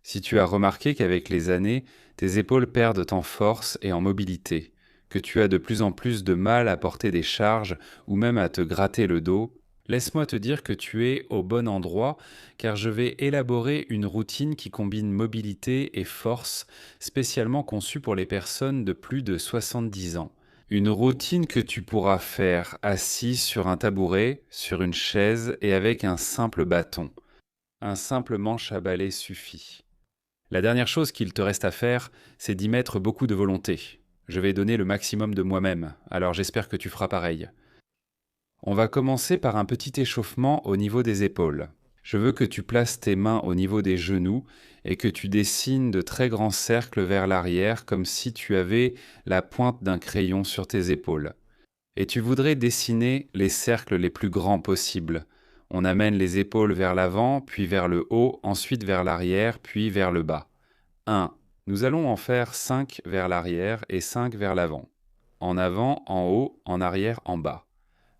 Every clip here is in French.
Si tu as remarqué qu'avec les années, tes épaules perdent en force et en mobilité, que tu as de plus en plus de mal à porter des charges ou même à te gratter le dos, laisse-moi te dire que tu es au bon endroit car je vais élaborer une routine qui combine mobilité et force, spécialement conçue pour les personnes de plus de 70 ans. Une routine que tu pourras faire assis sur un tabouret, sur une chaise et avec un simple bâton. Un simple manche à balai suffit. La dernière chose qu'il te reste à faire, c'est d'y mettre beaucoup de volonté. Je vais donner le maximum de moi-même, alors j'espère que tu feras pareil. On va commencer par un petit échauffement au niveau des épaules. Je veux que tu places tes mains au niveau des genoux et que tu dessines de très grands cercles vers l'arrière comme si tu avais la pointe d'un crayon sur tes épaules. Et tu voudrais dessiner les cercles les plus grands possibles. On amène les épaules vers l'avant, puis vers le haut, ensuite vers l'arrière, puis vers le bas. 1. Nous allons en faire 5 vers l'arrière et 5 vers l'avant. En avant, en haut, en arrière, en bas.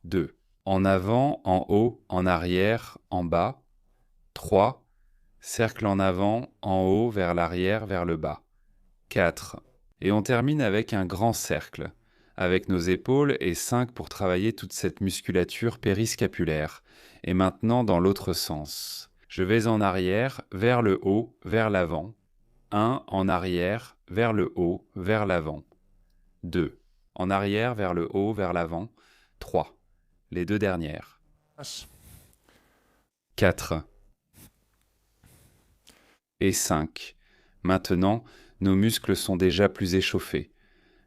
2. En avant, en haut, en arrière, en bas. 3. Cercle en avant, en haut, vers l'arrière, vers le bas. 4. Et on termine avec un grand cercle, avec nos épaules et 5 pour travailler toute cette musculature périscapulaire. Et maintenant dans l'autre sens. Je vais en arrière, vers le haut, vers l'avant. 1 en arrière, vers le haut, vers l'avant. 2. En arrière, vers le haut, vers l'avant. 3. Les deux dernières. 4. Et 5. Maintenant, nos muscles sont déjà plus échauffés.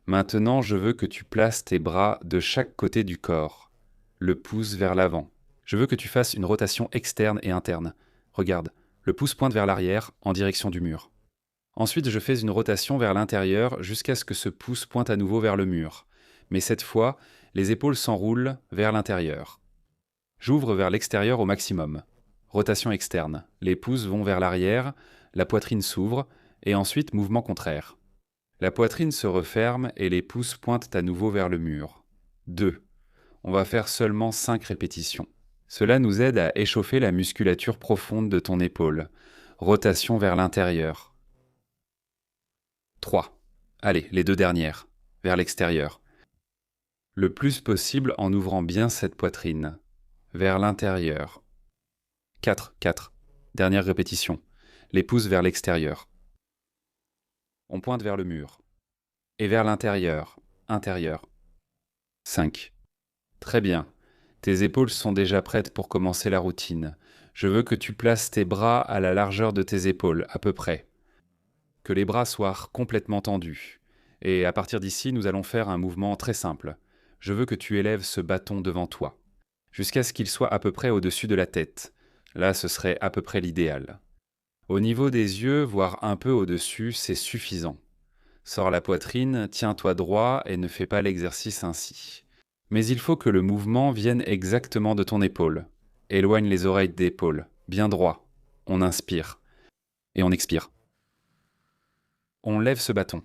Maintenant, je veux que tu places tes bras de chaque côté du corps. Le pouce vers l'avant. Je veux que tu fasses une rotation externe et interne. Regarde, le pouce pointe vers l'arrière, en direction du mur. Ensuite, je fais une rotation vers l'intérieur jusqu'à ce que ce pouce pointe à nouveau vers le mur. Mais cette fois, les épaules s'enroulent vers l'intérieur. J'ouvre vers l'extérieur au maximum. Rotation externe. Les pouces vont vers l'arrière, la poitrine s'ouvre, et ensuite mouvement contraire. La poitrine se referme et les pouces pointent à nouveau vers le mur. 2. On va faire seulement 5 répétitions. Cela nous aide à échauffer la musculature profonde de ton épaule. Rotation vers l'intérieur. 3. Allez, les deux dernières, vers l'extérieur. Le plus possible en ouvrant bien cette poitrine. Vers l'intérieur. 4. 4. Dernière répétition. Les pouces vers l'extérieur. On pointe vers le mur. Et vers l'intérieur. Intérieur. 5. Très bien. Tes épaules sont déjà prêtes pour commencer la routine. Je veux que tu places tes bras à la largeur de tes épaules, à peu près. Que les bras soient complètement tendus. Et à partir d'ici, nous allons faire un mouvement très simple. Je veux que tu élèves ce bâton devant toi, jusqu'à ce qu'il soit à peu près au-dessus de la tête. Là, ce serait à peu près l'idéal. Au niveau des yeux, voire un peu au-dessus, c'est suffisant. Sors la poitrine, tiens-toi droit et ne fais pas l'exercice ainsi. Mais il faut que le mouvement vienne exactement de ton épaule. Éloigne les oreilles d'épaule, bien droit. On inspire. Et on expire. On lève ce bâton.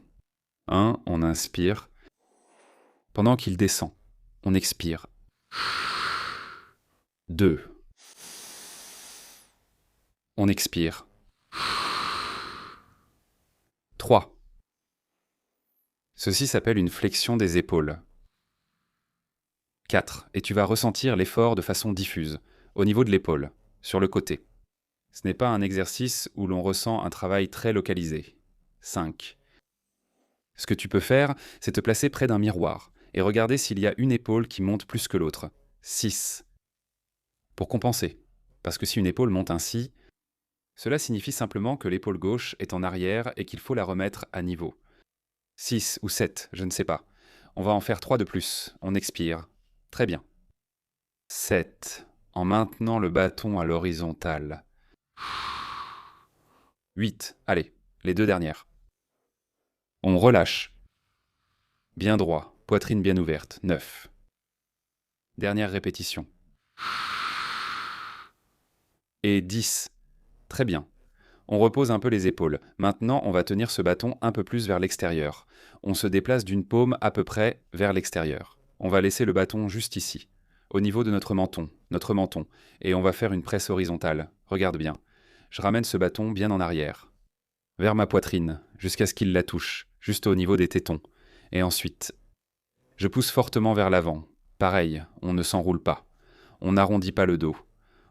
1, on inspire. Pendant qu'il descend, on expire. 2, on expire. 3. Ceci s'appelle une flexion des épaules. 4. Et tu vas ressentir l'effort de façon diffuse, au niveau de l'épaule, sur le côté. Ce n'est pas un exercice où l'on ressent un travail très localisé. 5. Ce que tu peux faire, c'est te placer près d'un miroir et regarder s'il y a une épaule qui monte plus que l'autre. 6. Pour compenser. Parce que si une épaule monte ainsi, cela signifie simplement que l'épaule gauche est en arrière et qu'il faut la remettre à niveau. 6 ou 7, je ne sais pas. On va en faire 3 de plus. On expire. Très bien. 7. En maintenant le bâton à l'horizontale. 8. Allez, les deux dernières. On relâche. Bien droit, poitrine bien ouverte. 9. Dernière répétition. Et 10. Très bien. On repose un peu les épaules. Maintenant, on va tenir ce bâton un peu plus vers l'extérieur. On se déplace d'une paume à peu près vers l'extérieur. On va laisser le bâton juste ici, au niveau de notre menton, et on va faire une presse horizontale. Regarde bien. Je ramène ce bâton bien en arrière. vers ma poitrine, jusqu'à ce qu'il la touche, juste au niveau des tétons. Et ensuite, je pousse fortement vers l'avant. Pareil, on ne s'enroule pas. On n'arrondit pas le dos.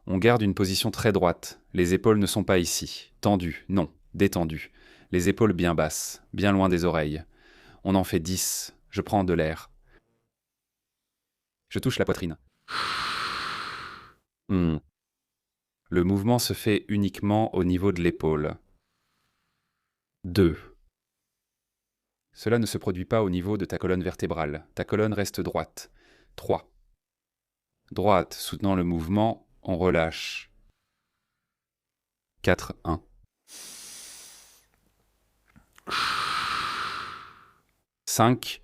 On garde une position très droite. Les épaules ne sont pas ici. Tendues, non, détendues. Les épaules bien basses, bien loin des oreilles. On en fait 10. Je prends de l'air. Je touche la poitrine. Hmm. Le mouvement se fait uniquement au niveau de l'épaule. 2. Cela ne se produit pas au niveau de ta colonne vertébrale. Ta colonne reste droite. 3. Droite, soutenant le mouvement, on relâche. 4, 1. 5.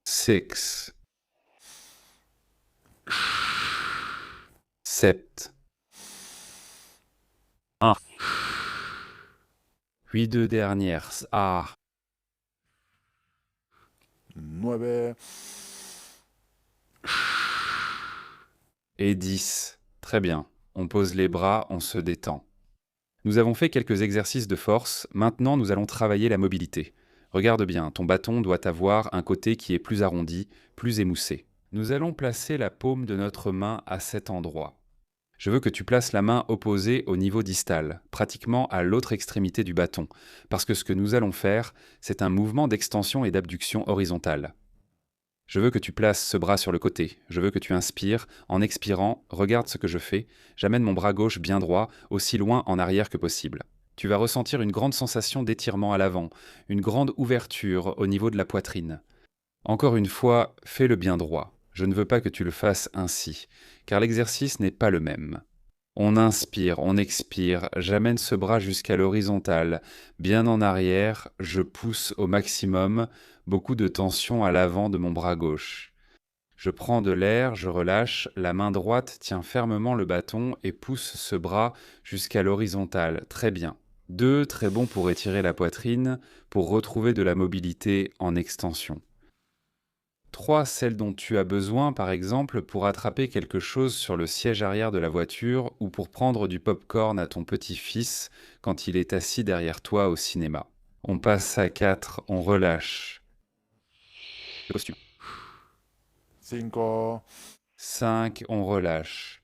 6. 7. 1. 8 deux dernières. Ah. 9. Et 10. Très bien. On pose les bras, on se détend. Nous avons fait quelques exercices de force, maintenant nous allons travailler la mobilité. Regarde bien, ton bâton doit avoir un côté qui est plus arrondi, plus émoussé. Nous allons placer la paume de notre main à cet endroit. Je veux que tu places la main opposée au niveau distal, pratiquement à l'autre extrémité du bâton, parce que ce que nous allons faire, c'est un mouvement d'extension et d'abduction horizontale. Je veux que tu places ce bras sur le côté. Je veux que tu inspires. En expirant, regarde ce que je fais. J'amène mon bras gauche bien droit, aussi loin en arrière que possible. Tu vas ressentir une grande sensation d'étirement à l'avant, une grande ouverture au niveau de la poitrine. Encore une fois, fais-le bien droit. Je ne veux pas que tu le fasses ainsi, car l'exercice n'est pas le même. On inspire, on expire, j'amène ce bras jusqu'à l'horizontale, bien en arrière, je pousse au maximum, beaucoup de tension à l'avant de mon bras gauche. Je prends de l'air, je relâche, la main droite tient fermement le bâton et pousse ce bras jusqu'à l'horizontale. Très bien. 2, très bon pour étirer la poitrine, pour retrouver de la mobilité en extension. 3, celle dont tu as besoin, par exemple, pour attraper quelque chose sur le siège arrière de la voiture ou pour prendre du popcorn à ton petit-fils quand il est assis derrière toi au cinéma. On passe à 4, on relâche. Costume. 5. 5, on relâche.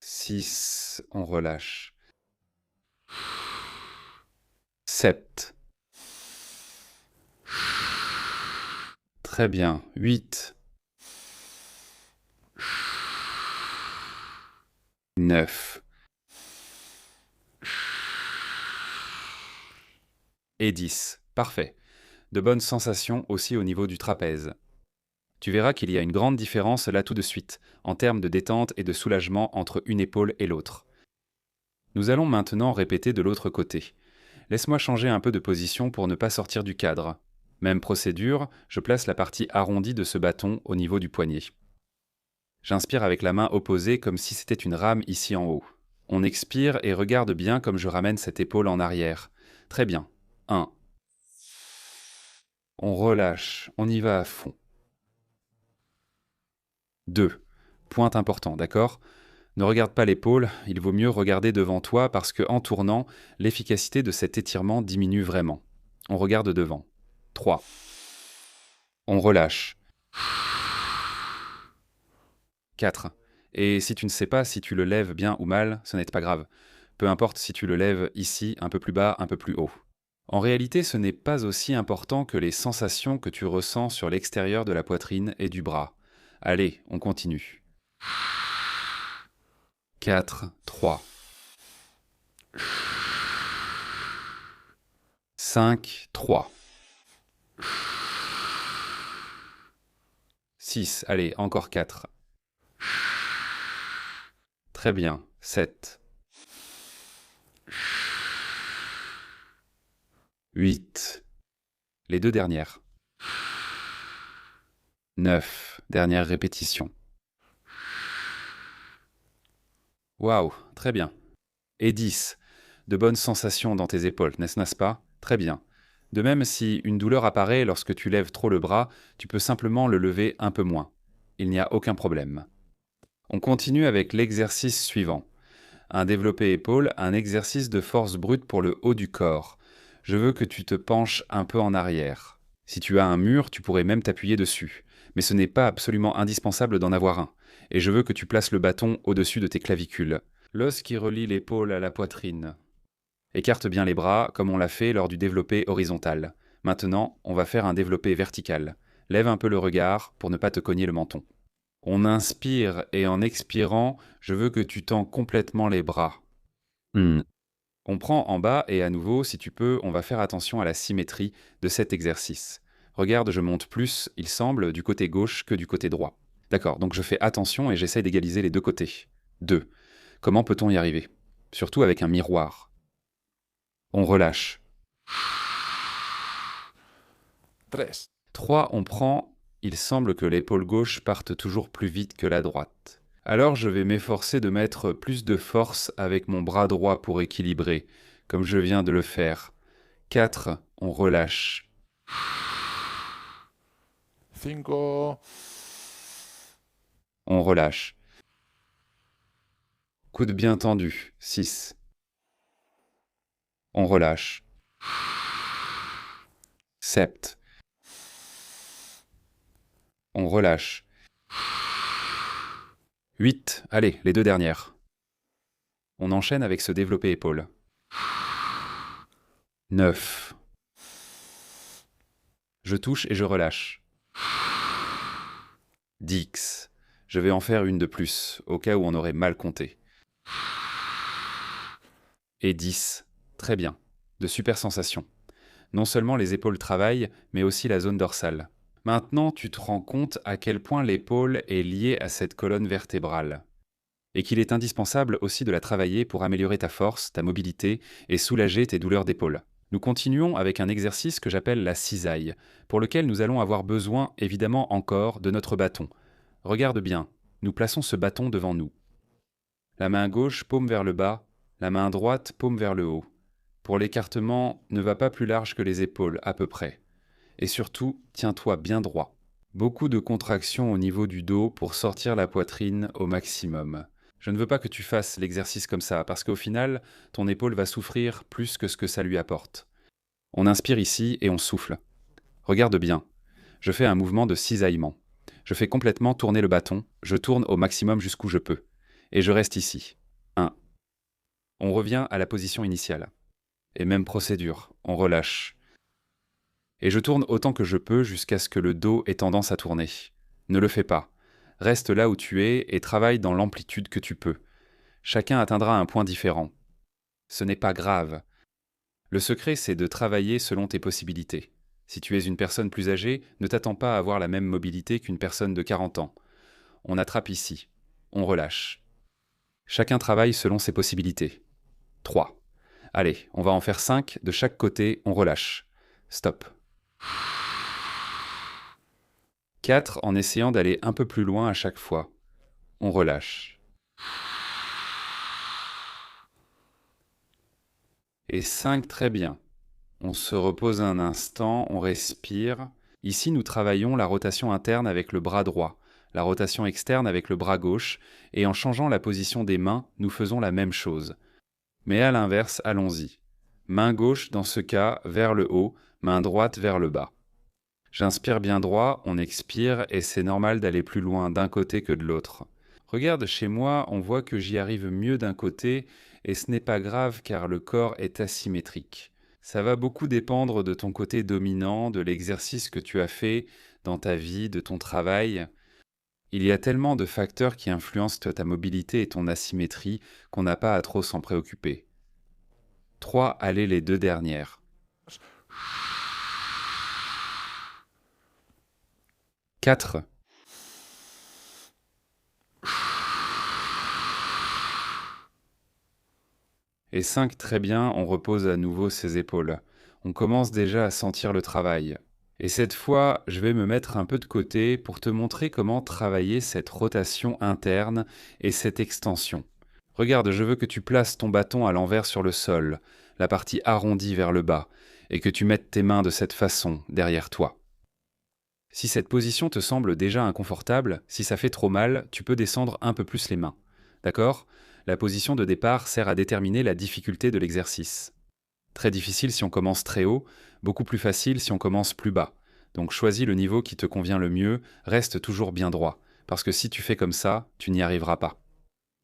6, on relâche. 7. Très bien. 8. 9. Et 10. Parfait. De bonnes sensations aussi au niveau du trapèze. Tu verras qu'il y a une grande différence là tout de suite, en termes de détente et de soulagement entre une épaule et l'autre. Nous allons maintenant répéter de l'autre côté. Laisse-moi changer un peu de position pour ne pas sortir du cadre. Même procédure, je place la partie arrondie de ce bâton au niveau du poignet. J'inspire avec la main opposée comme si c'était une rame ici en haut. On expire et regarde bien comme je ramène cette épaule en arrière. Très bien. 1. On relâche, on y va à fond. 2. Point important, d'accord ? Ne regarde pas l'épaule, il vaut mieux regarder devant toi parce que en tournant, l'efficacité de cet étirement diminue vraiment. On regarde devant. 3. On relâche. 4. Et si tu ne sais pas si tu le lèves bien ou mal, ce n'est pas grave. Peu importe si tu le lèves ici, un peu plus bas, un peu plus haut. En réalité, ce n'est pas aussi important que les sensations que tu ressens sur l'extérieur de la poitrine et du bras. Allez, on continue. 4, 3. 5, 3. 6, allez, encore 4. Très bien, 7. 8. Les deux dernières. 9. Dernière répétition. Waouh, très bien. Et 10. De bonnes sensations dans tes épaules, n'est-ce pas ? Très bien. De même, si une douleur apparaît lorsque tu lèves trop le bras, tu peux simplement le lever un peu moins. Il n'y a aucun problème. On continue avec l'exercice suivant. Un développé épaule, un exercice de force brute pour le haut du corps. Je veux que tu te penches un peu en arrière. Si tu as un mur, tu pourrais même t'appuyer dessus. Mais ce n'est pas absolument indispensable d'en avoir un. Et je veux que tu places le bâton au-dessus de tes clavicules. L'os qui relie l'épaule à la poitrine. Écarte bien les bras, comme on l'a fait lors du développé horizontal. Maintenant, on va faire un développé vertical. Lève un peu le regard pour ne pas te cogner le menton. On inspire et en expirant, je veux que tu tends complètement les bras. On prend en bas et à nouveau, si tu peux, on va faire attention à la symétrie de cet exercice. Regarde, je monte plus, il semble, du côté gauche que du côté droit. D'accord, donc je fais attention et j'essaye d'égaliser les deux côtés. 2. Comment peut-on y arriver? Surtout avec un miroir. On relâche. 3, 3. On prend, il semble que l'épaule gauche parte toujours plus vite que la droite. Alors je vais m'efforcer de mettre plus de force avec mon bras droit pour équilibrer, comme je viens de le faire. 4. On relâche. 5, On relâche. Coude bien tendu. 6. On relâche. 7. On relâche. 8. Allez, les deux dernières. On enchaîne avec ce développé épaule. 9. Je touche et je relâche. 10. Je vais en faire une de plus, au cas où on aurait mal compté. Et 10. Très bien. De super sensations. Non seulement les épaules travaillent, mais aussi la zone dorsale. Maintenant, tu te rends compte à quel point l'épaule est liée à cette colonne vertébrale. Et qu'il est indispensable aussi de la travailler pour améliorer ta force, ta mobilité et soulager tes douleurs d'épaule. Nous continuons avec un exercice que j'appelle la cisaille, pour lequel nous allons avoir besoin évidemment encore de notre bâton. Regarde bien, nous plaçons ce bâton devant nous. La main gauche, paume vers le bas, la main droite, paume vers le haut. Pour l'écartement, ne va pas plus large que les épaules, à peu près. Et surtout, tiens-toi bien droit. Beaucoup de contractions au niveau du dos pour sortir la poitrine au maximum. Je ne veux pas que tu fasses l'exercice comme ça, parce qu'au final, ton épaule va souffrir plus que ce que ça lui apporte. On inspire ici et on souffle. Regarde bien. Je fais un mouvement de cisaillement. Je fais complètement tourner le bâton, je tourne au maximum jusqu'où je peux. Et je reste ici. 1. On revient à la position initiale. Et même procédure, on relâche. Et je tourne autant que je peux jusqu'à ce que le dos ait tendance à tourner. Ne le fais pas. Reste là où tu es et travaille dans l'amplitude que tu peux. Chacun atteindra un point différent. Ce n'est pas grave. Le secret, c'est de travailler selon tes possibilités. Si tu es une personne plus âgée, ne t'attends pas à avoir la même mobilité qu'une personne de 40 ans. On attrape ici. On relâche. Chacun travaille selon ses possibilités. 3. Allez, on va en faire 5 de chaque côté, on relâche. Stop. 4 en essayant d'aller un peu plus loin à chaque fois. On relâche. Et 5 très bien. On se repose un instant, on respire. Ici, nous travaillons la rotation interne avec le bras droit, la rotation externe avec le bras gauche, et en changeant la position des mains, nous faisons la même chose. Mais à l'inverse, allons-y. Main gauche dans ce cas vers le haut, main droite vers le bas. J'inspire bien droit, on expire et c'est normal d'aller plus loin d'un côté que de l'autre. Regarde, chez moi, on voit que j'y arrive mieux d'un côté et ce n'est pas grave car le corps est asymétrique. Ça va beaucoup dépendre de ton côté dominant, de l'exercice que tu as fait dans ta vie, de ton travail. Il y a tellement de facteurs qui influencent ta mobilité et ton asymétrie qu'on n'a pas à trop s'en préoccuper. 3. Allez les deux dernières. 4. Et 5, très bien, on repose à nouveau ses épaules. On commence déjà à sentir le travail. Et cette fois, je vais me mettre un peu de côté pour te montrer comment travailler cette rotation interne et cette extension. Regarde, je veux que tu places ton bâton à l'envers sur le sol, la partie arrondie vers le bas, et que tu mettes tes mains de cette façon derrière toi. Si cette position te semble déjà inconfortable, si ça fait trop mal, tu peux descendre un peu plus les mains. D'accord? La position de départ sert à déterminer la difficulté de l'exercice. Très difficile si on commence très haut, beaucoup plus facile si on commence plus bas. Donc choisis le niveau qui te convient le mieux, reste toujours bien droit, parce que si tu fais comme ça, tu n'y arriveras pas.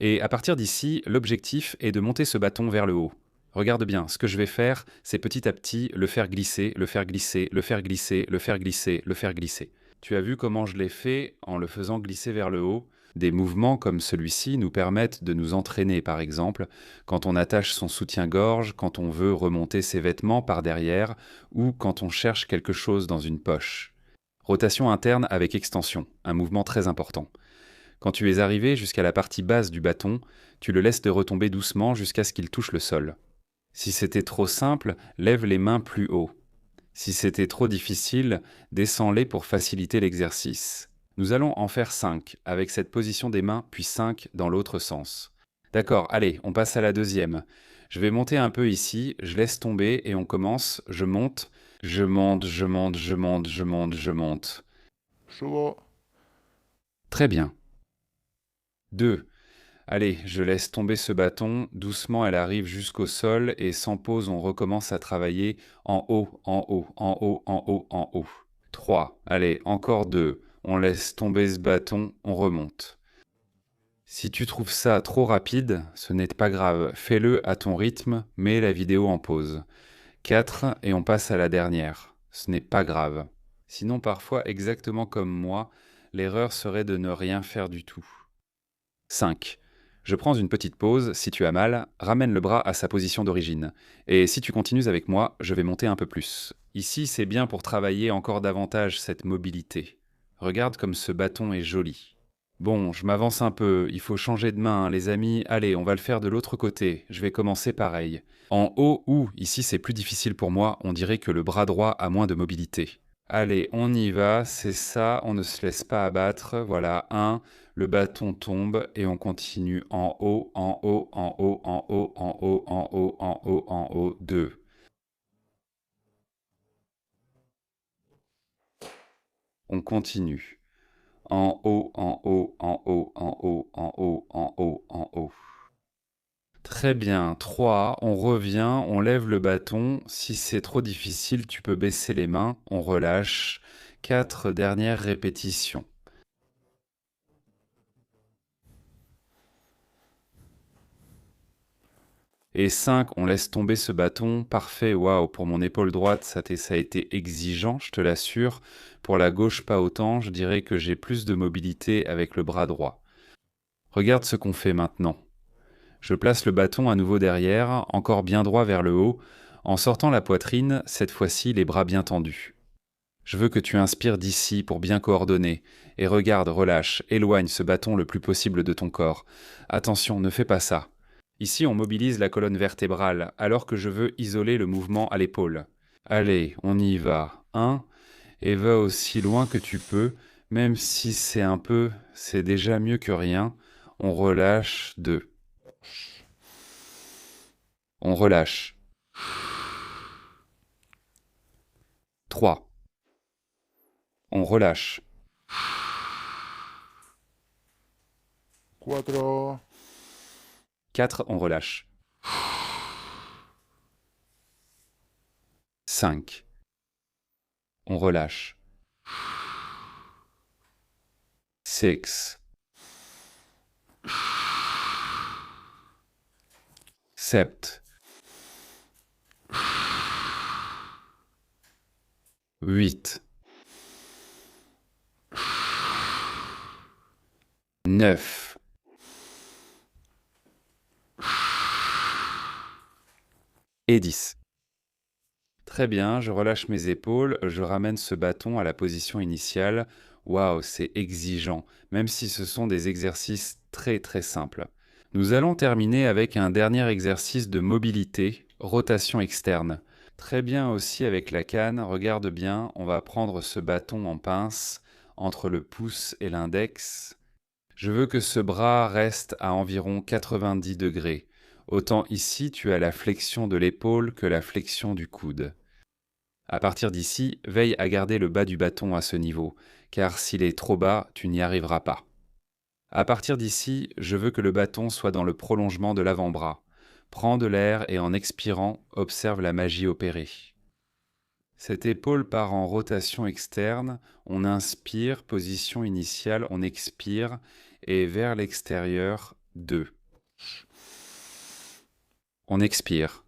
Et à partir d'ici, l'objectif est de monter ce bâton vers le haut. Regarde bien, ce que je vais faire, c'est petit à petit le faire glisser, le faire glisser, le faire glisser, le faire glisser, le faire glisser. Tu as vu comment je l'ai fait en le faisant glisser vers le haut? Des mouvements comme celui-ci nous permettent de nous entraîner, par exemple, quand on attache son soutien-gorge, quand on veut remonter ses vêtements par derrière, ou quand on cherche quelque chose dans une poche. Rotation interne avec extension, un mouvement très important. Quand tu es arrivé jusqu'à la partie basse du bâton, tu le laisses de retomber doucement jusqu'à ce qu'il touche le sol. Si c'était trop simple, lève les mains plus haut. Si c'était trop difficile, descends-les pour faciliter l'exercice. Nous allons en faire 5, avec cette position des mains, puis 5 dans l'autre sens. D'accord, allez, on passe à la deuxième. Je vais monter un peu ici, je laisse tomber et on commence, je monte, je monte, je monte, je monte, je monte, je monte. Subo. Très bien. 2. Allez, je laisse tomber ce bâton, doucement elle arrive jusqu'au sol et sans pause on recommence à travailler en haut, en haut, en haut, en haut, en haut. 3. Allez, encore 2. On laisse tomber ce bâton, on remonte. Si tu trouves ça trop rapide, ce n'est pas grave, fais-le à ton rythme, mets la vidéo en pause. 4. Et on passe à la dernière. Ce n'est pas grave. Sinon parfois, exactement comme moi, l'erreur serait de ne rien faire du tout. 5. Je prends une petite pause, si tu as mal, ramène le bras à sa position d'origine. Et si tu continues avec moi, je vais monter un peu plus. Ici, c'est bien pour travailler encore davantage cette mobilité. Regarde comme ce bâton est joli. Bon, je m'avance un peu, il faut changer de main, les amis. Allez, on va le faire de l'autre côté. Je vais commencer pareil. En haut ou, ici c'est plus difficile pour moi, on dirait que le bras droit a moins de mobilité. Allez, on y va, c'est ça, on ne se laisse pas abattre. Voilà, 1, le bâton tombe et on continue en haut, en haut, en haut, en haut, en haut, en haut, en haut, en haut, 2. On continue. En haut, en haut, en haut, en haut, en haut, en haut, en haut. Très bien. 3, on revient, on lève le bâton. Si c'est trop difficile, tu peux baisser les mains, on relâche. 4 dernières répétitions. Et 5, on laisse tomber ce bâton. Parfait, waouh, pour mon épaule droite, ça a été exigeant, je te l'assure. Pour la gauche, pas autant, je dirais que j'ai plus de mobilité avec le bras droit. Regarde ce qu'on fait maintenant. Je place le bâton à nouveau derrière, encore bien droit vers le haut, en sortant la poitrine, cette fois-ci les bras bien tendus. Je veux que tu inspires d'ici pour bien coordonner, et regarde, relâche, éloigne ce bâton le plus possible de ton corps. Attention, ne fais pas ça. Ici, on mobilise la colonne vertébrale, alors que je veux isoler le mouvement à l'épaule. Allez, on y va. 1, et va aussi loin que tu peux, même si c'est un peu, c'est déjà mieux que rien. On relâche. 2. On relâche. 3. On relâche. 4. 4. On relâche. 5. On relâche. 6. 7. 8. 9. Et 10. Très bien, je relâche mes épaules, je ramène ce bâton à la position initiale. Waouh, c'est exigeant, même si ce sont des exercices très très simples. Nous allons terminer avec un dernier exercice de mobilité, rotation externe. Très bien aussi avec la canne, regarde bien, on va prendre ce bâton en pince entre le pouce et l'index. Je veux que ce bras reste à environ 90 degrés. Autant ici tu as la flexion de l'épaule que la flexion du coude. À partir d'ici, veille à garder le bas du bâton à ce niveau, car s'il est trop bas, tu n'y arriveras pas. À partir d'ici, je veux que le bâton soit dans le prolongement de l'avant-bras. Prends de l'air et en expirant, observe la magie opérée. Cette épaule part en rotation externe, on inspire, position initiale, on expire, et vers l'extérieur, 2. On expire.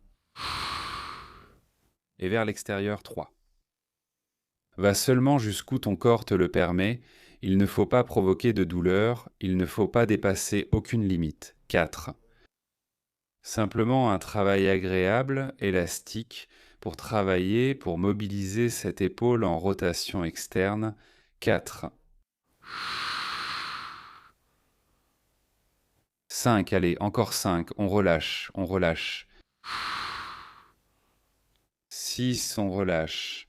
Et vers l'extérieur, 3. Va seulement jusqu'où ton corps te le permet, il ne faut pas provoquer de douleur, il ne faut pas dépasser aucune limite, 4. Simplement un travail agréable, élastique, pour travailler, pour mobiliser cette épaule en rotation externe, 4. 5, allez, encore 5, on relâche, on relâche. 6, on relâche.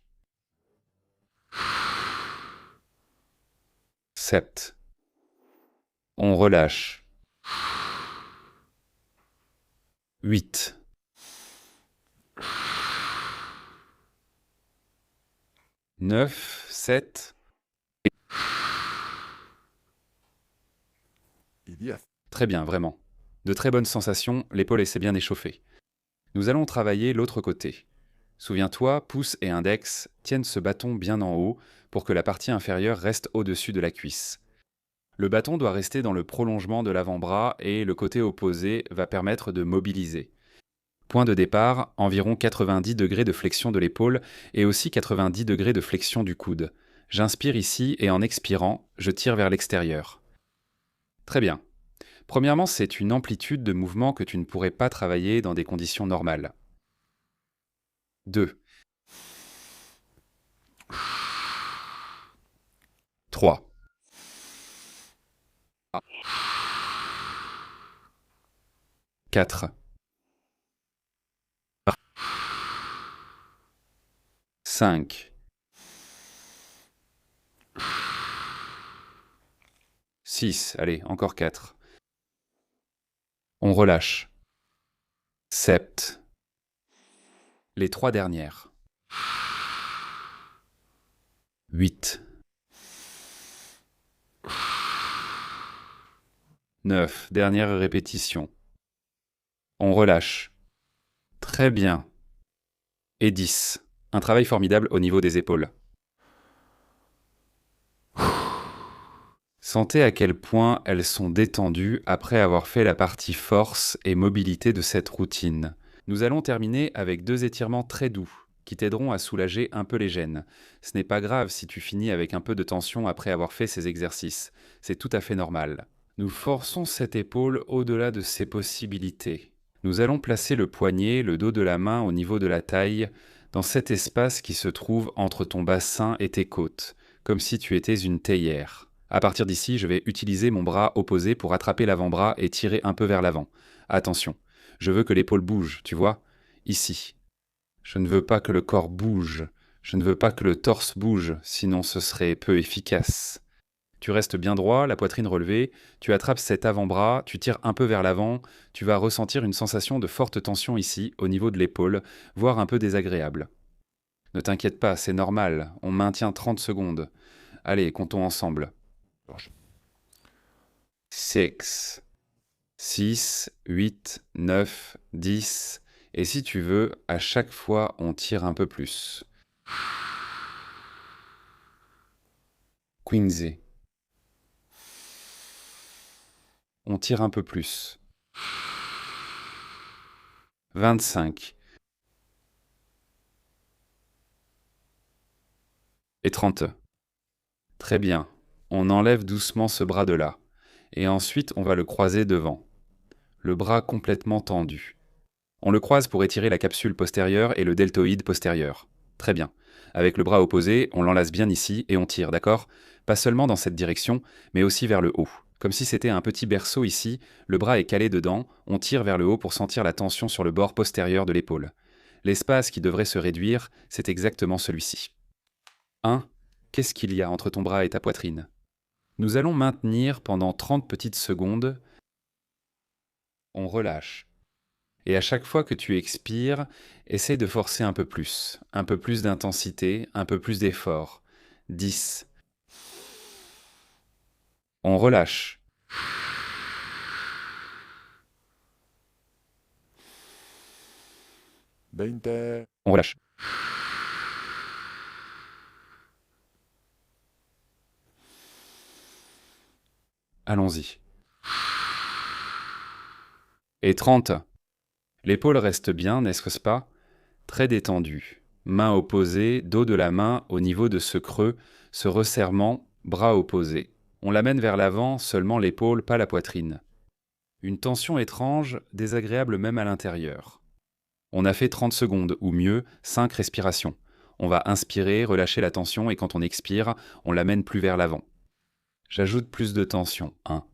7. On relâche. 8. 9, 7. Y 10. Très bien, vraiment. De très bonnes sensations, l'épaule s'est bien échauffée. Nous allons travailler l'autre côté. Souviens-toi, pouce et index tiennent ce bâton bien en haut pour que la partie inférieure reste au-dessus de la cuisse. Le bâton doit rester dans le prolongement de l'avant-bras et le côté opposé va permettre de mobiliser. Point de départ, environ 90 degrés de flexion de l'épaule et aussi 90 degrés de flexion du coude. J'inspire ici et en expirant, je tire vers l'extérieur. Très bien. Premièrement, c'est une amplitude de mouvement que tu ne pourrais pas travailler dans des conditions normales. 2. 3. 4. 5. 6. Allez, encore 4. On relâche. 7. Les 3 dernières. 8. 9. Dernière répétition. On relâche. Très bien. Et 10. Un travail formidable au niveau des épaules. Sentez à quel point elles sont détendues après avoir fait la partie force et mobilité de cette routine. Nous allons terminer avec 2 étirements très doux qui t'aideront à soulager un peu les gênes. Ce n'est pas grave si tu finis avec un peu de tension après avoir fait ces exercices. C'est tout à fait normal. Nous forçons cette épaule au-delà de ses possibilités. Nous allons placer le poignet, le dos de la main au niveau de la taille, dans cet espace qui se trouve entre ton bassin et tes côtes, comme si tu étais une théière. À partir d'ici, je vais utiliser mon bras opposé pour attraper l'avant-bras et tirer un peu vers l'avant. Attention, je veux que l'épaule bouge, tu vois, ici. Je ne veux pas que le corps bouge, je ne veux pas que le torse bouge, sinon ce serait peu efficace. Tu restes bien droit, la poitrine relevée, tu attrapes cet avant-bras, tu tires un peu vers l'avant, tu vas ressentir une sensation de forte tension ici, au niveau de l'épaule, voire un peu désagréable. Ne t'inquiète pas, c'est normal, on maintient 30 secondes. Allez, comptons ensemble. 6, 6, 8, 9, 10. Et si tu veux, à chaque fois, on tire un peu plus. 15. On tire un peu plus. 25. Et 30. Très bien. On enlève doucement ce bras de là. Et ensuite, on va le croiser devant. Le bras complètement tendu. On le croise pour étirer la capsule postérieure et le deltoïde postérieur. Très bien. Avec le bras opposé, on l'enlace bien ici et on tire, d'accord? Pas seulement dans cette direction, mais aussi vers le haut. Comme si c'était un petit berceau ici, le bras est calé dedans, on tire vers le haut pour sentir la tension sur le bord postérieur de l'épaule. L'espace qui devrait se réduire, c'est exactement celui-ci. 1. Qu'est-ce qu'il y a entre ton bras et ta poitrine? Nous allons maintenir pendant 30 petites secondes. On relâche. Et à chaque fois que tu expires, essaie de forcer un peu plus d'intensité, un peu plus d'effort. 10. On relâche. 20, On relâche. Allons-y. Et 30. L'épaule reste bien, n'est-ce pas? Très détendue. Main opposée, dos de la main au niveau de ce creux, ce resserrement, bras opposés. On l'amène vers l'avant, seulement l'épaule, pas la poitrine. Une tension étrange, désagréable même à l'intérieur. On a fait 30 secondes, ou mieux, 5 respirations. On va inspirer, relâcher la tension, et quand on expire, on l'amène plus vers l'avant. J'ajoute plus de tension. 1.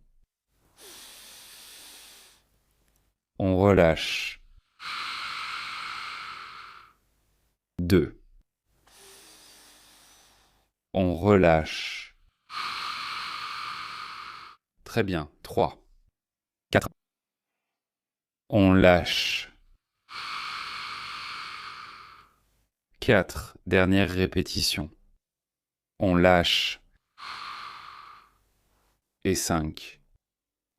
On relâche. 2. On relâche. Très bien. 3. 4. On lâche. 4. Dernière répétition. On lâche. Et 5.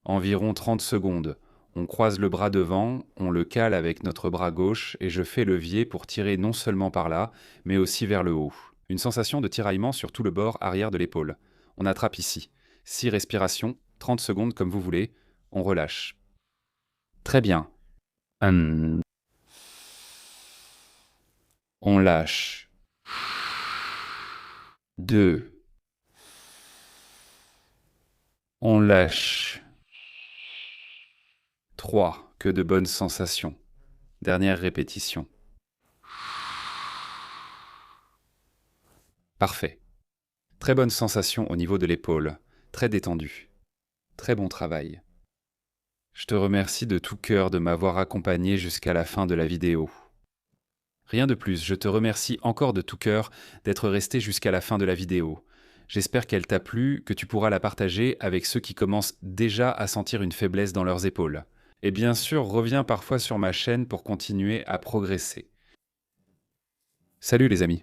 Environ 30 secondes. On croise le bras devant, on le cale avec notre bras gauche et je fais levier pour tirer non seulement par là, mais aussi vers le haut. Une sensation de tiraillement sur tout le bord arrière de l'épaule. On attrape ici. 6 respirations, 30 secondes comme vous voulez. On relâche. Très bien. On lâche. 2. On lâche. 3. Que de bonnes sensations. Dernière répétition. Parfait. Très bonne sensation au niveau de l'épaule. Très détendu. Très bon travail. Je te remercie de tout cœur de m'avoir accompagné jusqu'à la fin de la vidéo. Rien de plus, je te remercie encore de tout cœur d'être resté jusqu'à la fin de la vidéo. J'espère qu'elle t'a plu, que tu pourras la partager avec ceux qui commencent déjà à sentir une faiblesse dans leurs épaules. Et bien sûr, reviens parfois sur ma chaîne pour continuer à progresser. Salut les amis.